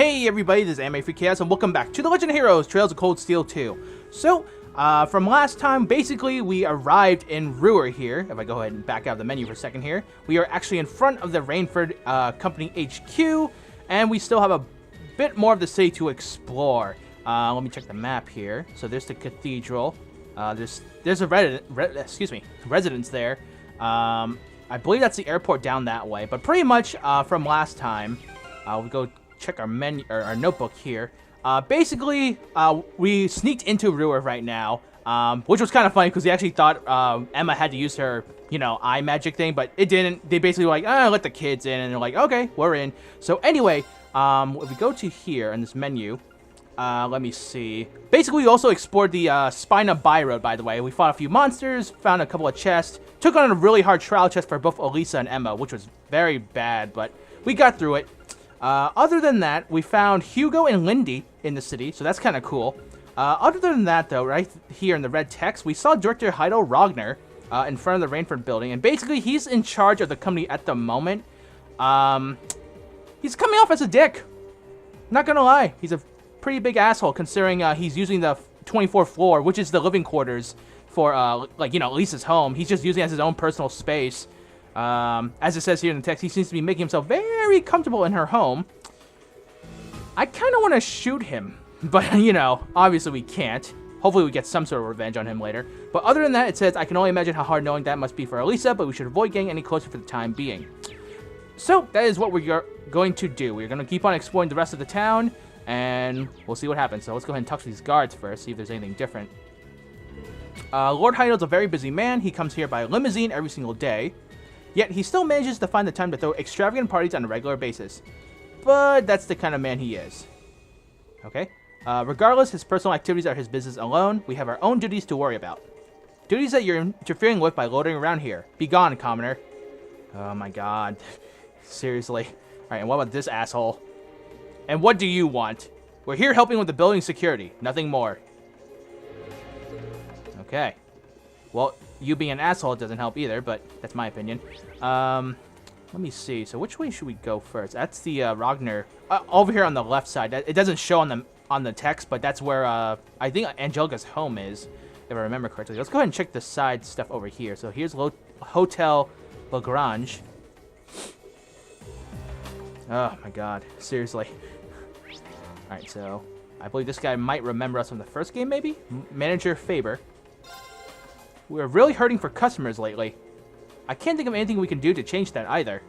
Hey everybody, this is AnimefreakChaos and welcome back to the Legend of Heroes Trails of Cold Steel 2. So, from last time, basically we arrived in Roer here. If I go ahead and back out of the menu for a second here. We are actually in front of the Rainford Company HQ, and we still have a bit more of the city to explore. Let me check the map here. So there's the Cathedral. There's a residence there. I believe that's the airport down that way. But pretty much from last time, we go check our menu, or our notebook here. Basically, we sneaked into Roer right now, which was kind of funny because we actually thought Emma had to use her, eye magic thing, but it didn't. They basically were like, let the kids in, and they're like, okay, we're in. So anyway, if we go to here in this menu, let me see. Basically, we also explored the Spina Byroad, by the way. We fought a few monsters, found a couple of chests, took on a really hard trial chest for both Elisa and Emma, which was very bad, but we got through it. Other than that, we found Hugo and Lindy in the city, so that's kind of cool. Other than that, though, right here in the red text, we saw Director Roer Ragnar in front of the Rainford building, and basically he's in charge of the company at the moment. He's coming off as a dick. Not gonna lie, he's a pretty big asshole considering he's using the 24th floor, which is the living quarters for, Lisa's home. He's just using it as his own personal space. As it says here in the text, he seems to be making himself very comfortable in her home. I kind of want to shoot him, but, obviously we can't. Hopefully we get some sort of revenge on him later. But other than that, it says, I can only imagine how hard knowing that must be for Elisa, but we should avoid getting any closer for the time being. So, that is what we're going to do. We're going to keep on exploring the rest of the town, and we'll see what happens. So let's go ahead and talk to these guards first, see if there's anything different. Lord Heidel's a very busy man. He comes here by limousine every single day. Yet, he still manages to find the time to throw extravagant parties on a regular basis. But that's the kind of man he is. Okay? Regardless, his personal activities are his business alone. We have our own duties to worry about. Duties that you're interfering with by loitering around here. Be gone, commoner. Oh my god. Seriously. Alright, and what about this asshole? And what do you want? We're here helping with the building security. Nothing more. Okay. Well, you being an asshole doesn't help either, but that's my opinion. Let me see. So which way should we go first? That's the Ragnar over here on the left side. It doesn't show on the text, but that's where I think Angelica's home is, if I remember correctly. Let's go ahead and check the side stuff over here. So here's Hotel Lagrange. Oh my god, seriously. All right, so I believe this guy might remember us from the first game, maybe. Manager Faber. We're really hurting for customers lately. I can't think of anything we can do to change that either.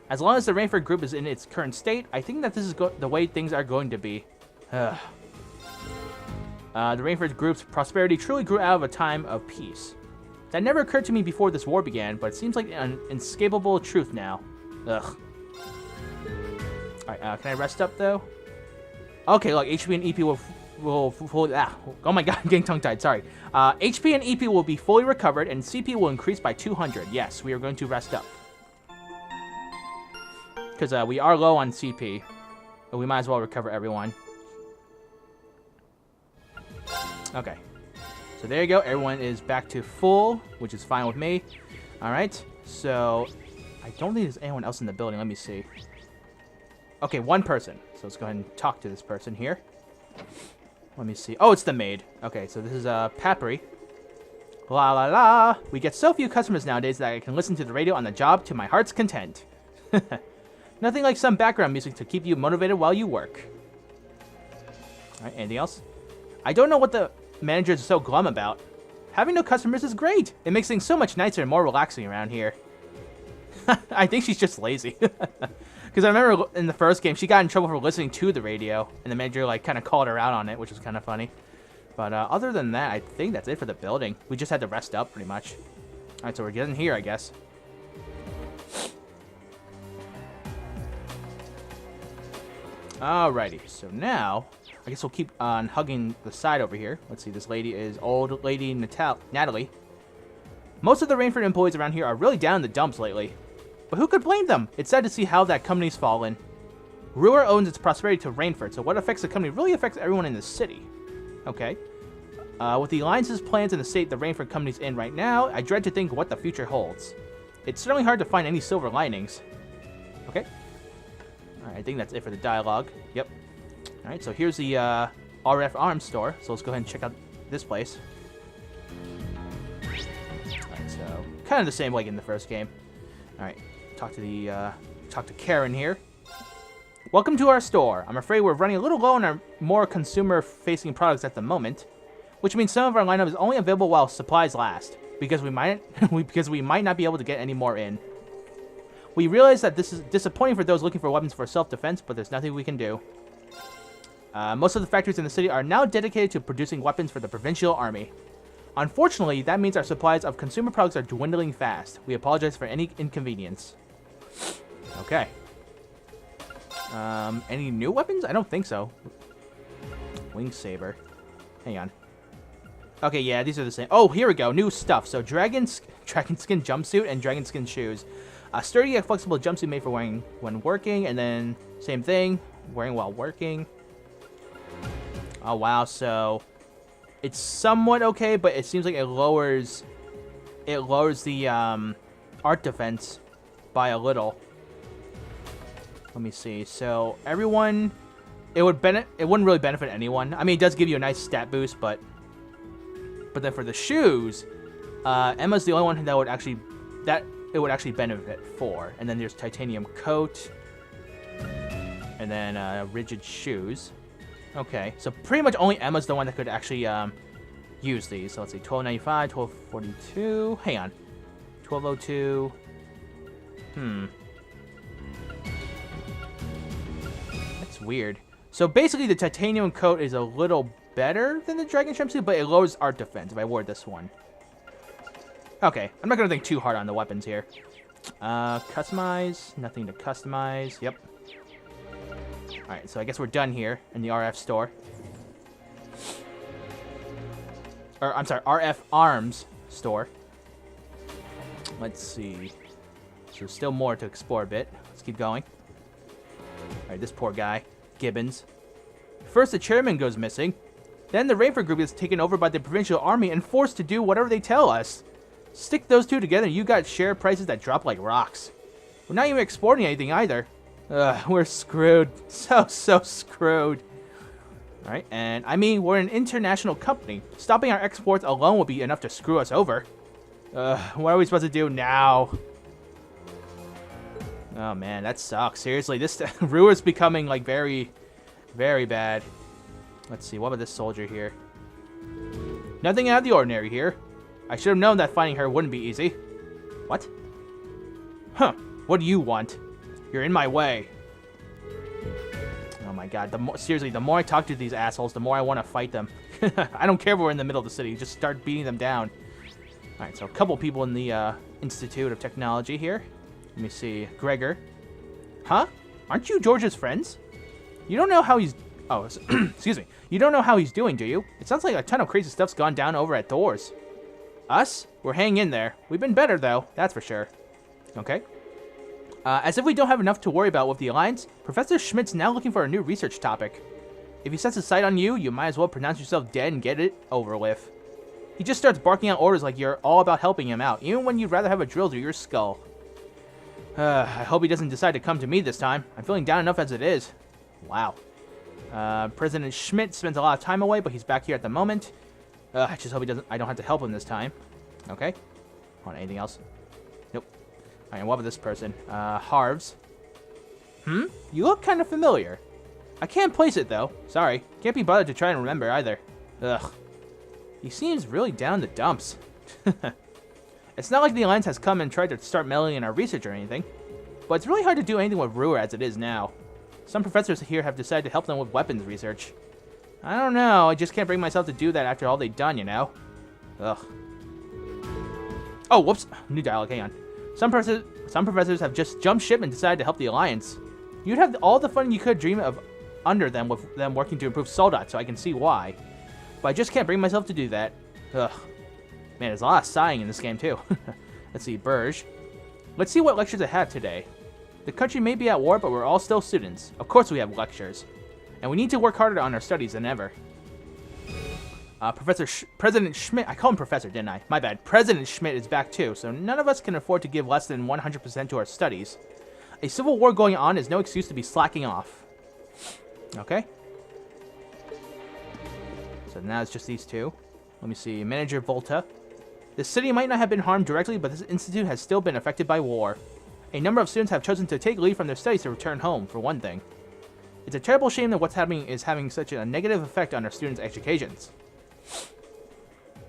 As long as the Rainford group is in its current state, I think that this is the way things are going to be. The Rainford group's prosperity truly grew out of a time of peace. That never occurred to me before this war began, but it seems like an inescapable truth now. Ugh. Alright, can I rest up though? Okay, look, HP and EP will oh my god, I'm getting tongue-tied, sorry. HP and EP will be fully recovered, and CP will increase by 200. Yes, we are going to rest up. Because we are low on CP, but we might as well recover everyone. Okay. So there you go, everyone is back to full, which is fine with me. Alright, so I don't think there's anyone else in the building. Let me see. Okay, one person. So let's go ahead and talk to this person here. Let me see. Oh, it's the maid. Okay, so this is Papri. La la la. We get so few customers nowadays that I can listen to the radio on the job to my heart's content. Nothing like some background music to keep you motivated while you work. Alright, anything else? I don't know what the managers are so glum about. Having no customers is great. It makes things so much nicer and more relaxing around here. I think she's just lazy. Because I remember in the first game, she got in trouble for listening to the radio, and the manager, kind of called her out on it, which was kind of funny. But other than that, I think that's it for the building. We just had to rest up, pretty much. Alright, so we're getting here, I guess. Alrighty, so now, I guess we'll keep on hugging the side over here. Let's see, this lady is old lady Natalie. Most of the Rainford employees around here are really down in the dumps lately. But who could blame them? It's sad to see how that company's fallen. Roer owns its prosperity to Rainford, so what affects the company really affects everyone in the city. Okay. With the Alliance's plans and the state the Rainford company's in right now, I dread to think what the future holds. It's certainly hard to find any silver linings. Okay. Alright, I think that's it for the dialogue. Yep. Alright, so here's the RF Arms store. So let's go ahead and check out this place. Alright, so kind of the same like in the first game. Alright, talk to Karen here. Welcome to our store. I'm afraid we're running a little low on our more consumer-facing products at the moment, which means some of our lineup is only available while supplies last, because we might not be able to get any more in. We realize that this is disappointing for those looking for weapons for self-defense, but there's nothing we can do. Most of the factories in the city are now dedicated to producing weapons for the provincial army. Unfortunately, that means our supplies of consumer products are dwindling fast. We apologize for any inconvenience. Okay. Any new weapons? I don't think so. Wing saber. Hang on. Okay, yeah, these are the same. Oh, here we go. New stuff. So, dragon skin jumpsuit and dragon skin shoes. A sturdy and flexible jumpsuit made for wearing when working, and then same thing, wearing while working. Oh, wow. So, it's somewhat okay, but it seems like it lowers the art defense by a little. Let me see. So everyone, it wouldn't really benefit anyone. I mean, it does give you a nice stat boost, but then for the shoes, Emma's the only one that it would actually benefit for. And then there's titanium coat, and then rigid shoes. Okay, so pretty much only Emma's the one that could actually use these. So let's see, 1295, 1242. Hang on, 1202. That's weird. So basically, the titanium coat is a little better than the dragon jumpsuit, but it lowers art defense if I wore this one. Okay, I'm not gonna think too hard on the weapons here. Customize, nothing to customize. Yep. Alright, so I guess we're done here in the RF store. Or, I'm sorry, RF Arms store. Let's see. So still more to explore a bit. Let's keep going. Alright, this poor guy. Gibbons. First, the chairman goes missing. Then the Rainford group is taken over by the provincial army and forced to do whatever they tell us. Stick those two together and you got share prices that drop like rocks. We're not even exporting anything either. Ugh, we're screwed. So screwed. Alright, and I mean, we're an international company. Stopping our exports alone would be enough to screw us over. What are we supposed to do now? Oh man, that sucks. Seriously, this Roer's becoming like very, very bad. Let's see, what about this soldier here? Nothing out of the ordinary here. I should have known that finding her wouldn't be easy. What? Huh, what do you want? You're in my way. Oh my god, seriously, the more I talk to these assholes, the more I want to fight them. I don't care if we're in the middle of the city, just start beating them down. Alright, so a couple people in the Institute of Technology here. Let me see, Gregor. Huh? Aren't you George's friends? You don't know how he's... Oh, excuse me. You don't know how he's doing, do you? It sounds like a ton of crazy stuff's gone down over at Thor's. Us? We're hanging in there. We've been better, though. That's for sure. Okay. As if we don't have enough to worry about with the Alliance, Professor Schmidt's now looking for a new research topic. If he sets his sight on you, you might as well pronounce yourself dead and get it over with. He just starts barking out orders like you're all about helping him out, even when you'd rather have a drill through your skull. I hope he doesn't decide to come to me this time. I'm feeling down enough as it is. Wow. President Schmidt spends a lot of time away, but he's back here at the moment. I just hope I don't have to help him this time. Okay. Want anything else? Nope. Alright, what about this person? Harves. You look kind of familiar. I can't place it, though. Sorry. Can't be bothered to try and remember, either. Ugh. He seems really down in the dumps. It's not like the Alliance has come and tried to start meddling in our research or anything. But it's really hard to do anything with Roer as it is now. Some professors here have decided to help them with weapons research. I don't know, I just can't bring myself to do that after all they've done, you know? Ugh. Oh, whoops. New dialogue, hang on. Some professors have just jumped ship and decided to help the Alliance. You'd have all the fun you could dream of under them with them working to improve Soldat, so I can see why. But I just can't bring myself to do that. Ugh. Man, there's a lot of sighing in this game, too. Let's see, Burge. Let's see what lectures I have today. The country may be at war, but we're all still students. Of course we have lectures. And we need to work harder on our studies than ever. President Schmidt, I call him Professor, didn't I? My bad. President Schmidt is back too, so none of us can afford to give less than 100% to our studies. A civil war going on is no excuse to be slacking off. Okay. So now it's just these two. Let me see. Manager Volta. The city might not have been harmed directly, but this institute has still been affected by war. A number of students have chosen to take leave from their studies to return home, for one thing. It's a terrible shame that what's happening is having such a negative effect on our students' educations.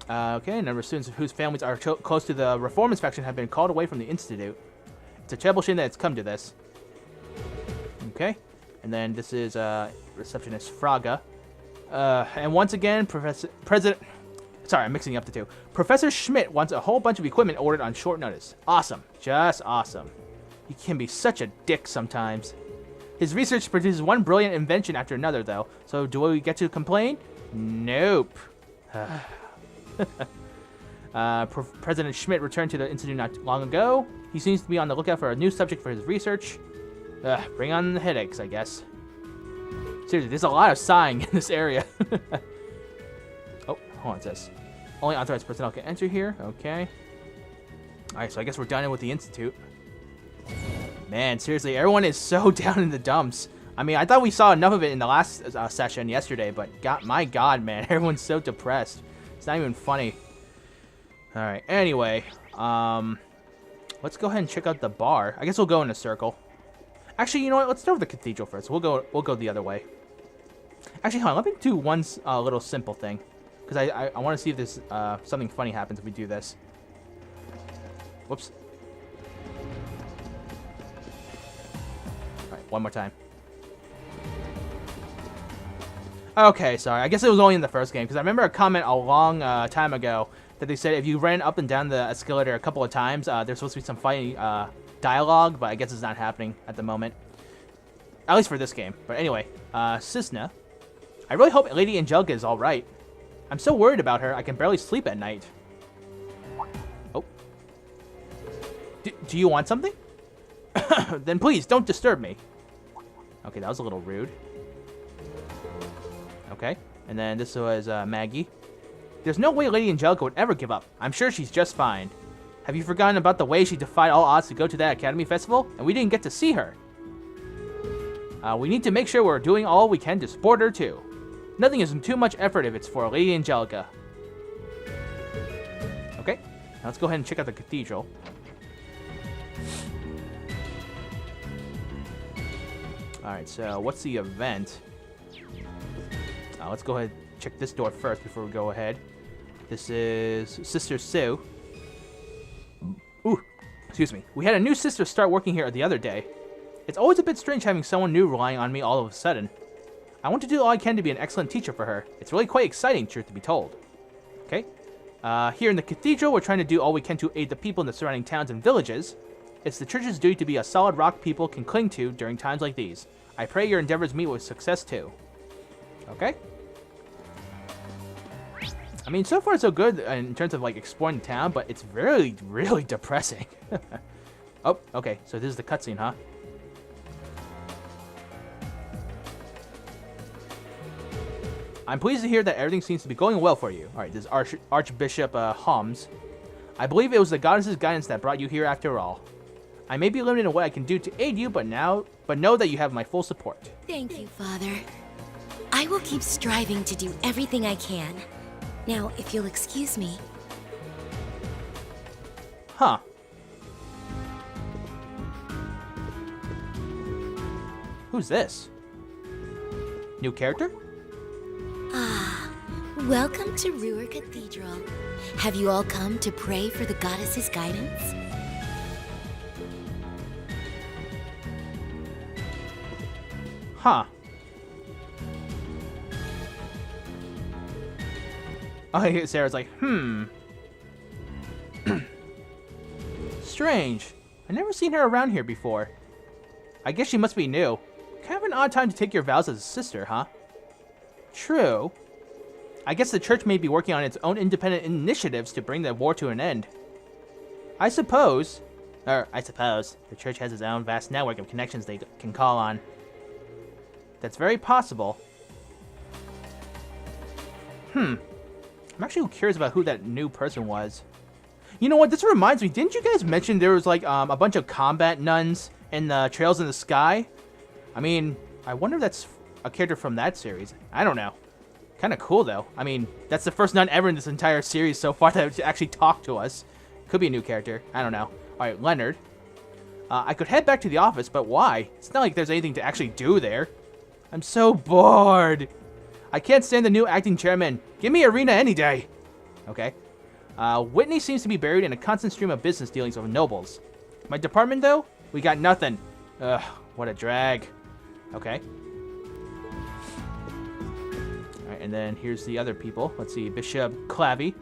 Okay, a number of students whose families are close to the reform inspection have been called away from the institute. It's a terrible shame that it's come to this. Okay, and then this is receptionist Fraga. And once again, Sorry, I'm mixing up the two. Professor Schmidt wants a whole bunch of equipment ordered on short notice. Awesome. Just awesome. He can be such a dick sometimes. His research produces one brilliant invention after another, though. So do we get to complain? Nope. President Schmidt returned to the institute not long ago. He seems to be on the lookout for a new subject for his research. Bring on the headaches, I guess. Seriously, there's a lot of sighing in this area. Oh, hold on, it says. Only authorized personnel can enter here. Okay. Alright, so I guess we're done with the institute. Man, seriously, everyone is so down in the dumps. I mean, I thought we saw enough of it in the last session yesterday, but my god, man, everyone's so depressed. It's not even funny. Alright, anyway, let's go ahead and check out the bar. I guess we'll go in a circle. Actually, you know what? Let's start with the cathedral first. We'll go the other way. Actually, hold on. Let me do one little simple thing, because I want to see if there's something funny happens if we do this. Whoops. All right, one more time. Okay, sorry. I guess it was only in the first game, because I remember a comment a long time ago that they said if you ran up and down the escalator a couple of times, there's supposed to be some funny dialogue, but I guess it's not happening at the moment. At least for this game. But anyway, Cisna. I really hope Lady Angelica is alright. I'm so worried about her, I can barely sleep at night. Oh. Do you want something? Then please, don't disturb me. Okay, that was a little rude. Okay, and then this was Maggie. There's no way Lady Angelica would ever give up. I'm sure she's just fine. Have you forgotten about the way she defied all odds to go to that Academy Festival? And we didn't get to see her. We need to make sure we're doing all we can to support her, too. Nothing is too much effort if it's for Lady Angelica. Okay, now let's go ahead and check out the cathedral. Alright, so what's the event? Let's go ahead and check this door first before we go ahead. This is Sister Sue. Ooh, excuse me. We had a new sister start working here the other day. It's always a bit strange having someone new relying on me all of a sudden. I want to do all I can to be an excellent teacher for her. It's really quite exciting, truth to be told. Okay. Here in the cathedral, we're trying to do all we can to aid the people in the surrounding towns and villages. It's the church's duty to be a solid rock people can cling to during times like these. I pray your endeavors meet with success, too. Okay. I mean, so far so good in terms of, like, exploring the town, but it's really, really depressing. Oh, okay. So this is the cutscene, huh? I'm pleased to hear that everything seems to be going well for you. Alright, this is Archbishop Holmes. I believe it was the goddess's guidance that brought you here after all. I may be limited in what I can do to aid you, but know that you have my full support. Thank you, Father. I will keep striving to do everything I can. Now, if you'll excuse me. Huh. Who's this? New character? Ah, welcome to Roer Cathedral. Have you all come to pray for the goddess's guidance? Huh. Oh, Sarah's like, Strange. I've never seen her around here before. I guess she must be new. Kind of an odd time to take your vows as a sister, huh? True. I guess the church may be working on its own independent initiatives to bring the war to an end. I suppose the church has its own vast network of connections they can call on. That's very possible. I'm actually curious about who that new person was. You know what? This reminds me. Didn't you guys mention there was like a bunch of combat nuns in the Trails in the Sky? I mean, I wonder if that's a character from that series. I don't know. Kind of cool though. I mean, that's the first nun ever in this entire series so far that actually talked to us. Could be a new character. I don't know. All right, Leonard. I could head back to the office, but why? It's not like there's anything to actually do there. I'm so bored. I can't stand the new acting chairman. Give me Arena any day. Okay. Whitney seems to be buried in a constant stream of business dealings with nobles. My department, though? We got nothing. Ugh, what a drag. Okay. Alright, and then here's the other people. Let's see, Bishop Clavy.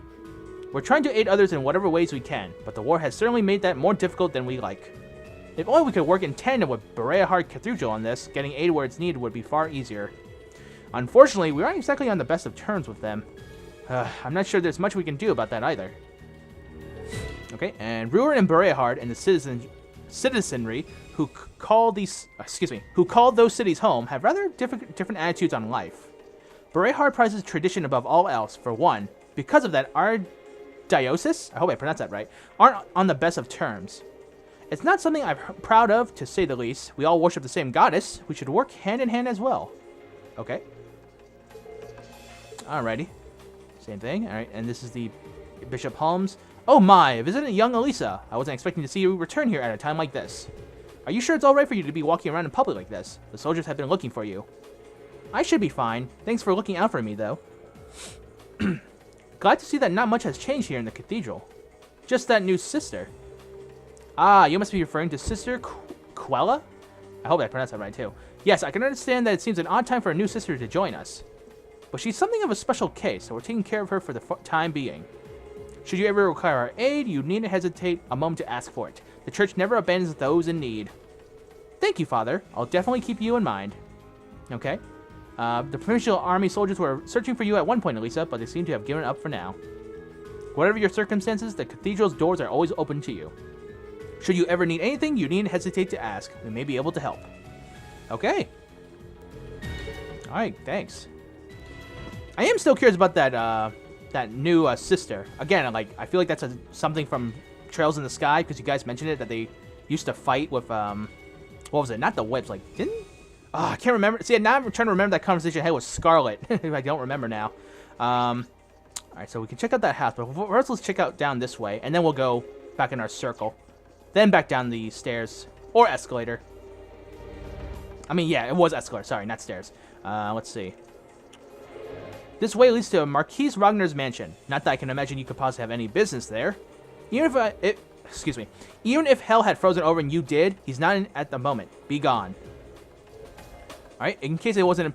We're trying to aid others in whatever ways we can, but the war has certainly made that more difficult than we like. If only we could work in tandem with Berea Cathedral on this, getting aid where it's needed would be far easier. Unfortunately, we aren't exactly on the best of terms with them. I'm not sure there's much we can do about that either. Okay, and Roer and Berea and the citizenry who call those cities home have rather different attitudes on life. Berea prizes tradition above all else. For one, because of that, our diocese, I hope I pronounced that right, aren't on the best of terms. It's not something I'm proud of, to say the least. We all worship the same goddess. We should work hand in hand as well. Okay. Alrighty. Same thing. Alright, and this is the Bishop Holmes. Oh my, visiting young Elisa. I wasn't expecting to see you return here at a time like this. Are you sure it's alright for you to be walking around in public like this? The soldiers have been looking for you. I should be fine. Thanks for looking out for me, though. Glad to see that not much has changed here in the cathedral. Just that new sister. Ah, you must be referring to Sister Quella? I hope I pronounced that right, too. Yes, I can understand that it seems an odd time for a new sister to join us. But she's something of a special case, so we're taking care of her for the time being. Should you ever require our aid, you needn't hesitate a moment to ask for it. The church never abandons those in need. Thank you, Father. I'll definitely keep you in mind. Okay. The provincial army soldiers were searching for you at one point, Elisa, but they seem to have given up for now. Whatever your circumstances, the cathedral's doors are always open to you. Should you ever need anything, you needn't hesitate to ask. We may be able to help. Okay. Alright, thanks. I am still curious about that new sister. Again, like, I feel like that's something from Trails in the Sky, because you guys mentioned it, that they used to fight with, what was it? Not the whips, like, didn't... Oh, I can't remember. See, now I'm trying to remember that conversation I had with Scarlet. I don't remember now. Alright, so we can check out that house, but first let's check out down this way, and then we'll go back in our circle. Then back down the stairs. Or escalator. I mean, yeah, it was escalator. Sorry, not stairs. Let's see. This way leads to Marquis Ragnar's mansion. Not that I can imagine you could possibly have any business there. Even if hell had frozen over and you did, he's not in at the moment. Be gone. Alright, in case it wasn't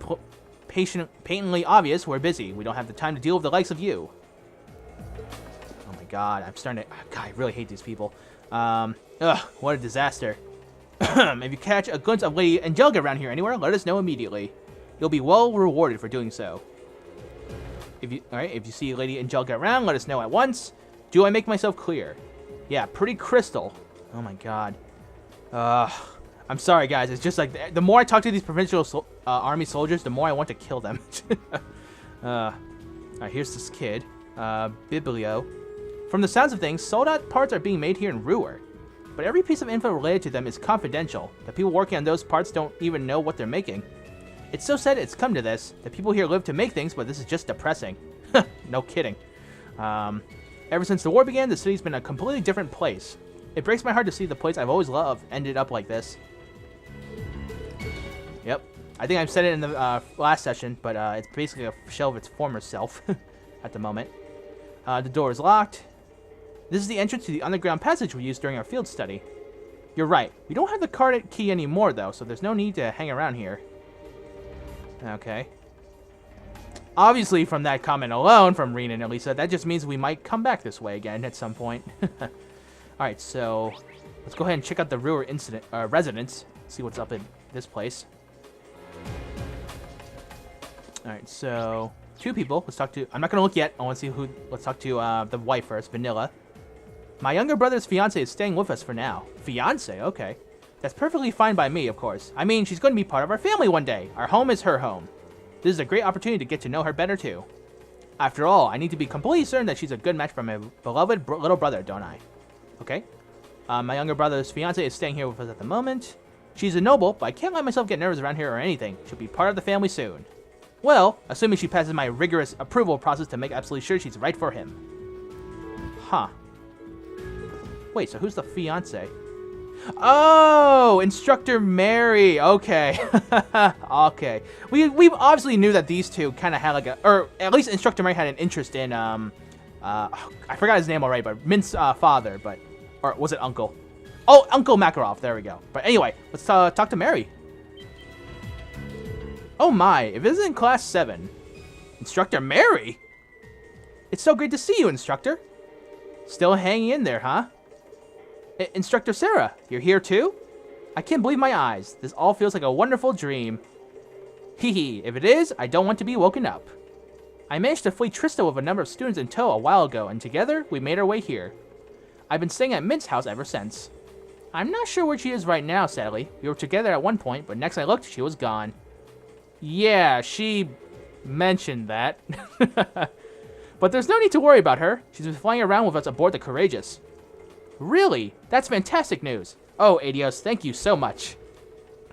patently obvious, we're busy. We don't have the time to deal with the likes of you. Oh my god, I'm starting to... God, I really hate these people. What a disaster. If you catch a glimpse of Lady Angelica around here anywhere, let us know immediately. You'll be well rewarded for doing so. If you see Lady Angelica around, let us know at once. Do I make myself clear? Yeah, pretty crystal. Oh my god. I'm sorry, guys. It's just like, the more I talk to these provincial army soldiers, the more I want to kill them. Alright, here's this kid. Biblio. From the sounds of things, sold-out parts are being made here in Roer. But every piece of info related to them is confidential. The people working on those parts don't even know what they're making. It's so sad it's come to this. The people here live to make things, but this is just depressing. No kidding. Ever since the war began, the city's been a completely different place. It breaks my heart to see the place I've always loved ended up like this. Yep. I think I've said it in the last session, but it's basically a shell of its former self at the moment. The door is locked. This is the entrance to the underground passage we used during our field study. You're right. We don't have the card key anymore, though, so there's no need to hang around here. Okay. Obviously, from that comment alone from Rena and Elisa, that just means we might come back this way again at some point. Alright, so let's go ahead and check out the Roer residence. See what's up in this place. Alright, so two people. Let's talk to... I'm not going to look yet. I want to see who... Let's talk to the wife first, Vanilla. My younger brother's fiancé is staying with us for now. Fiancé? Okay. That's perfectly fine by me, of course. I mean, she's going to be part of our family one day. Our home is her home. This is a great opportunity to get to know her better, too. After all, I need to be completely certain that she's a good match for my beloved little brother, don't I? Okay. My younger brother's fiance is staying here with us at the moment. She's a noble, but I can't let myself get nervous around here or anything. She'll be part of the family soon. Well, assuming she passes my rigorous approval process to make absolutely sure she's right for him. Huh. Wait, so who's the fiance? Oh, Instructor Mary. Okay. Okay. We obviously knew that these two kind of had like a, or at least Instructor Mary had an interest in, I forgot his name already, but Mint's father, but, or was it uncle? Oh, Uncle Makarov. There we go. But anyway, let's talk to Mary. Oh my, if it isn't Class 7. Instructor Mary? It's so great to see you, Instructor. Still hanging in there, huh? Instructor Sarah, you're here too? I can't believe my eyes. This all feels like a wonderful dream. Hee hee, if it is, I don't want to be woken up. I managed to flee Trista with a number of students in tow a while ago, and together, we made our way here. I've been staying at Mint's house ever since. I'm not sure where she is right now, sadly. We were together at one point, but next I looked, she was gone. Yeah, she mentioned that. But there's no need to worry about her. She's been flying around with us aboard the Courageous. Really? That's fantastic news. Oh, Adios, thank you so much.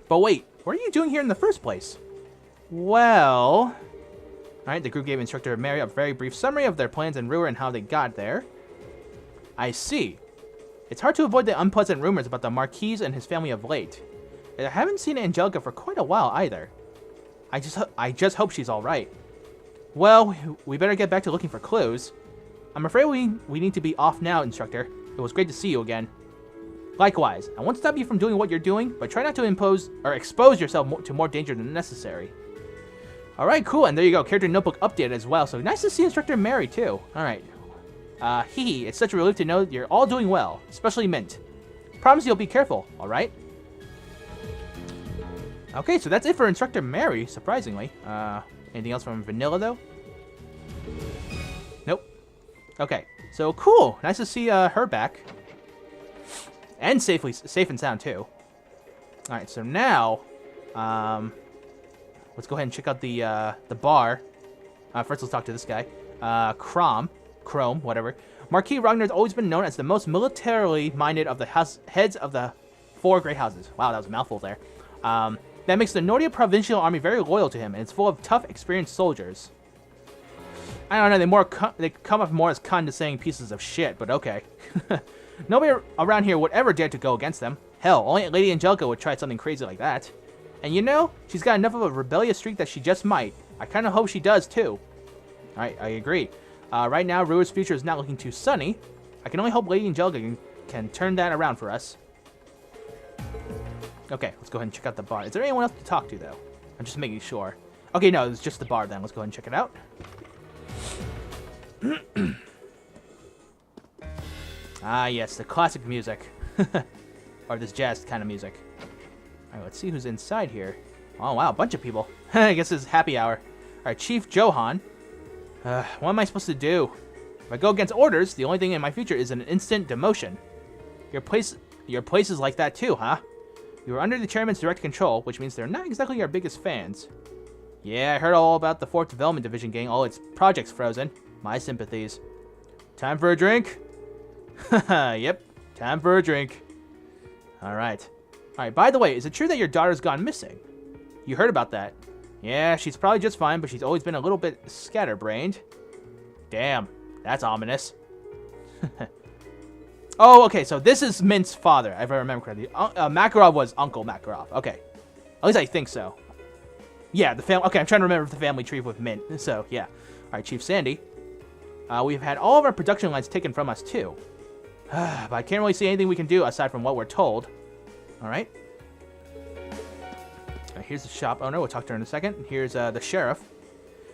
But wait, what are you doing here in the first place? Well... Alright, the group gave Instructor Mary a very brief summary of their plans in Ruer and how they got there. I see. It's hard to avoid the unpleasant rumors about the Marquis and his family of late. I haven't seen Angelica for quite a while either. I just hope she's alright. Well, we better get back to looking for clues. I'm afraid we need to be off now, Instructor. It was great to see you again. Likewise, I won't stop you from doing what you're doing, but try not to expose yourself to more danger than necessary. Alright, cool, and there you go, character notebook updated as well, so nice to see Instructor Mary too. Alright. It's such a relief to know that you're all doing well, especially Mint. Promise you'll be careful, alright? Okay, so that's it for Instructor Mary, surprisingly. Anything else from Vanilla, though? Nope. Okay, so cool. Nice to see her back. And safe and sound, too. Alright, so now, let's go ahead and check out the bar. First, let's talk to this guy. Chrome, whatever. Marquis Ragnar has always been known as the most militarily minded of the heads of the 4 great houses. Wow, that was a mouthful there. That makes the Nordia Provincial Army very loyal to him, and it's full of tough, experienced soldiers. I don't know, they come off more as condescending pieces of shit, but okay. Nobody around here would ever dare to go against them. Hell, only Lady Angelica would try something crazy like that. And you know, she's got enough of a rebellious streak that she just might. I kind of hope she does, too. Alright, I agree. Right now, Ruer's future is not looking too sunny. I can only hope Lady Angelica can turn that around for us. Okay, let's go ahead and check out the bar. Is there anyone else to talk to, though? I'm just making sure. Okay, no, it's just the bar, then. Let's go ahead and check it out. Ah, yes, the classic music. Or this jazz kind of music. Alright, let's see who's inside here. Oh, wow, a bunch of people. I guess it's happy hour. Alright, Chief Johan. What am I supposed to do? If I go against orders, the only thing in my future is an instant demotion. Your place is like that too, huh? You are under the chairman's direct control, which means they're not exactly our biggest fans. Yeah, I heard all about the 4th Development Division getting all its projects frozen. My sympathies. Time for a drink? Yep, time for a drink. Alright. Alright, by the way, is it true that your daughter's gone missing? You heard about that. Yeah, she's probably just fine, but she's always been a little bit scatterbrained. Damn, that's ominous. Oh, okay, so this is Mint's father, if I remember correctly. Makarov was Uncle Makarov. Okay. At least I think so. Yeah, the family. Okay, I'm trying to remember the family tree with Mint. So, yeah. Alright, Chief Sandy. We've had all of our production lines taken from us, too. But I can't really see anything we can do aside from what we're told. Alright. Here's the shop owner. We'll talk to her in a second. Here's the sheriff.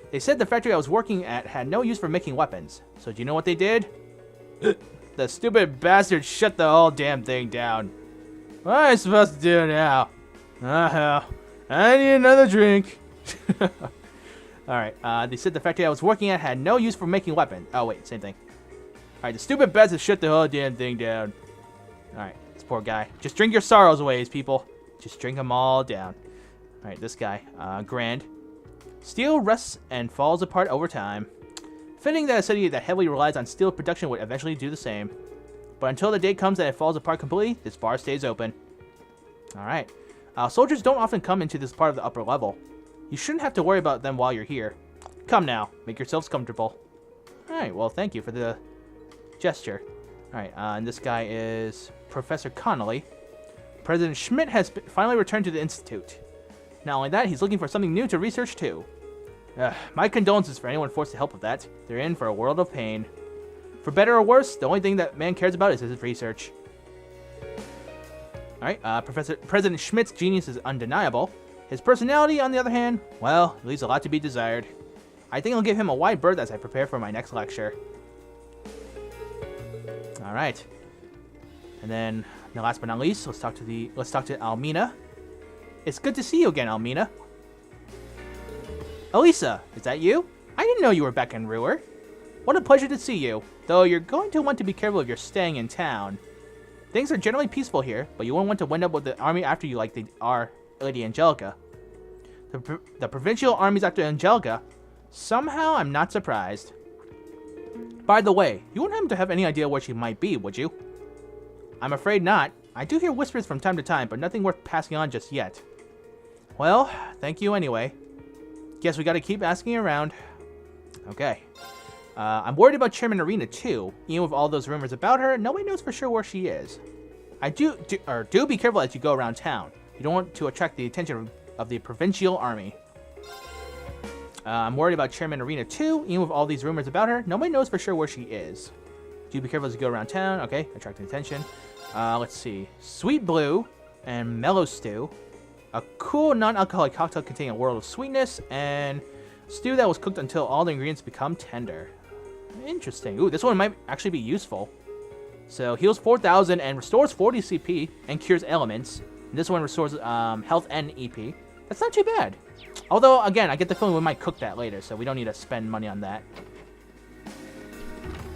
They said the factory I was working at had no use for making weapons. So do you know what they did? The stupid bastard shut the whole damn thing down. What am I supposed to do now? I need another drink. Alright, they said the factory I was working at had no use for making weapons. Oh, wait, same thing. Alright, the stupid bastard shut the whole damn thing down. Alright, this poor guy. Just drink your sorrows away, people. Just drink them all down. Alright, this guy. Grand. Steel rusts and falls apart over time. Fitting that a city that heavily relies on steel production would eventually do the same. But until the day comes that it falls apart completely, this bar stays open. Alright. Soldiers don't often come into this part of the upper level. You shouldn't have to worry about them while you're here. Come now, make yourselves comfortable. Alright, well, thank you for the gesture. Alright, and this guy is Professor Connolly. President Schmidt has finally returned to the Institute. Not only that, he's looking for something new to research too. My condolences for anyone forced to help with that. They're in for a world of pain. For better or worse, the only thing that man cares about is his research. Alright, President Schmidt's genius is undeniable. His personality, on the other hand, well, leaves a lot to be desired. I think I'll give him a wide berth as I prepare for my next lecture. Alright. And then, last but not least, let's talk to Almina. It's good to see you again, Almina. Elisa, is that you? I didn't know you were back in Ruer. What a pleasure to see you, though you're going to want to be careful if you're staying in town. Things are generally peaceful here, but you won't want to wind up with the army after you like they are Lady Angelica. The provincial armies after Angelica, somehow I'm not surprised. By the way, you wouldn't happen to have any idea where she might be, would you? I'm afraid not. I do hear whispers from time to time, but nothing worth passing on just yet. Well, thank you anyway. Guess we gotta keep asking around. Okay. I'm worried about Chairman Arena too. Even with all those rumors about her, nobody knows for sure where she is. Do be careful as you go around town. You don't want to attract the attention of the provincial army. I'm worried about Chairman Arena too. Even with all these rumors about her, nobody knows for sure where she is. Do be careful as you go around town. Okay, attracting attention. Let's see. Sweet Blue and Mellow Stew. A cool non-alcoholic cocktail containing a world of sweetness, and stew that was cooked until all the ingredients become tender. Interesting. Ooh, this one might actually be useful. So, heals 4,000 and restores 40 CP and cures ailments. And this one restores health and EP. That's not too bad. Although, again, I get the feeling we might cook that later, so we don't need to spend money on that.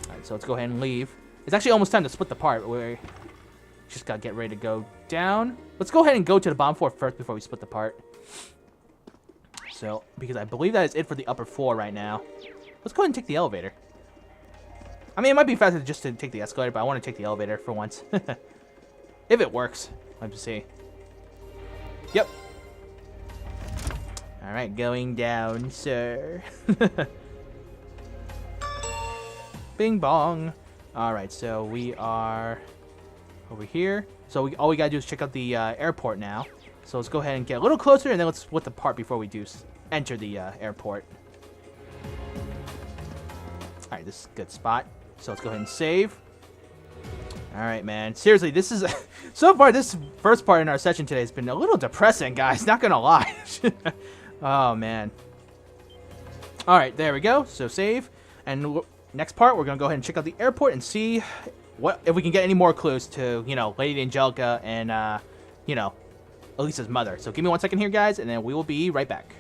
Alright, so let's go ahead and leave. It's actually almost time to split the part. We just gotta get ready to go down. Let's go ahead and go to the bottom floor first before we split the part. So, because I believe that is it for the upper floor right now. Let's go ahead and take the elevator. I mean, it might be faster just to take the escalator, but I want to take the elevator for once. If it works. Let's see. Yep. Alright, going down, sir. Bing bong. Alright, so we are over here. So all we gotta do is check out the airport now. So let's go ahead and get a little closer, and then let's split the part before we do enter the airport. Alright, this is a good spot. So let's go ahead and save. Alright, man. Seriously, this is... so far, this first part in our session today has been a little depressing, guys. Not gonna lie. Oh, man. Alright, there we go. So save. And next part, we're gonna go ahead and check out the airport and see if we can get any more clues to, you know, Lady Angelica and, you know, Elisa's mother. So give me 1 second here, guys, and then we will be right back.